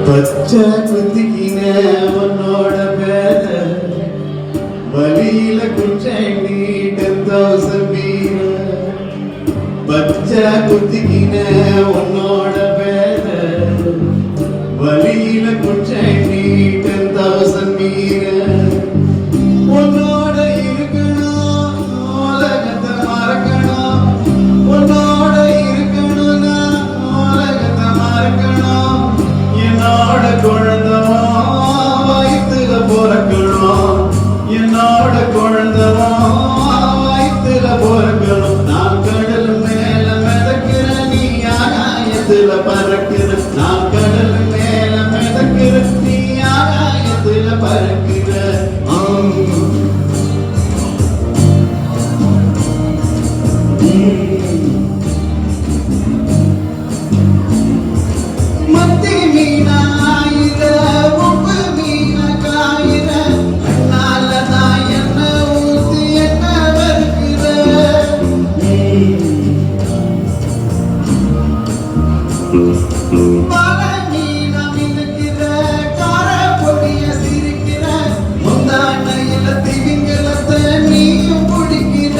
பச்சை குத்திக்கின உன்னோட பேர வழியில குச்சை நீ 10,000 மீற. பச்சை குத்திக்கின உன்னோட பேர வழியில குச்சை நீ 10,000 மீற. உன்னோட இருக்கணும் உலகத்தை மறக்கணும், உன்னோட இருக்கணும்னா உலகத்தை மறக்கணும். என்னோட குழந்தவா வயிற்றுல பிறக்கணும், என்னோட குழந்தவா வயிற்றுல பிறக்கணும். நான் கடல் மேல மிதக்கிற நீ ஆகாயத்துல பறக்கிற, நான் கடல் மேல மிதக்கிற நீ ஆகாயத்துல பறக்கிற. மத்தி மீனா ஆயிர உப்பு மீன காயிர, கண்ணால தான் என்ன ஊத்தி என்ன வறுக்கிற. பல மீன மினுக்கிற கார பொடிய சிரிக்கிற, முந்தானையில திவிங்களத்தை நீயும் பிடிக்கிற.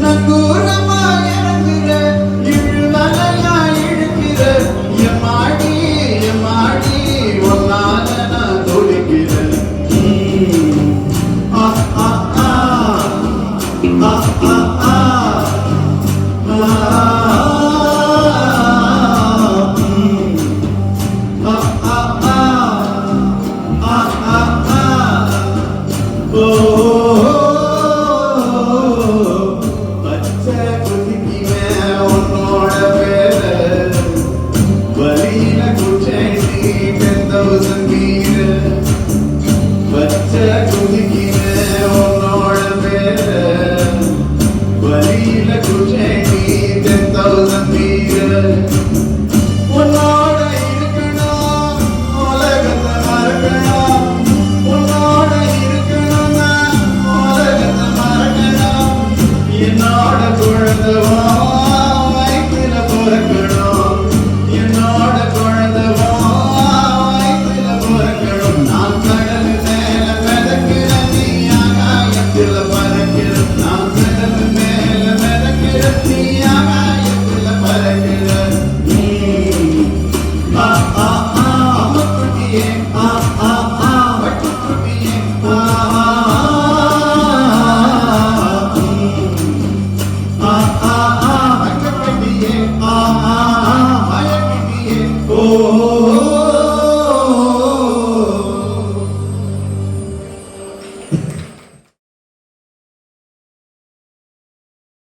நங்கூரமா இறங்குற இழுவலையா இழுக்கிற, எம்மாடி எம்மாடி ஒன்னால நான் துடிக்கிறேன். ஆ ஆ ஆ ஆ ஆ ஆ பச்சை குதிக்கின உன்னோட பேர வழியில குச்சை நீ 10,000 மீற. பச்சை குதிக்கின உன்னோட பேர வழியில குச்சை நீ 10,000 மீற. உன்னோட இருக்கணும் உலகத்தை மறக்கணும், உன்னோட இருக்கணும்னா உலகத்தை மறக்கணும். என்னோட குழந்தவா வயிற்றுல பிறக்கணும், என்னோட குழந்தவா வயிற்றுல பிறக்கணும். நான் கடல் மேல மிதக்கிற நீ ஆகாயத்துல பறக்கிற, நான் கடல் மேல மிதக்கிற நீ ஆகாயத்துல பறக்கிற. ஆ ஆ ஆ அம்முக்குட்டியே ஆ ஆ ஆ வட்டுக்குட்டியே ஆ ஆ ஆ ஆ வட்டக்கட்டியே ஆ ஆ ஆ மயக்கிட்டியே ஓ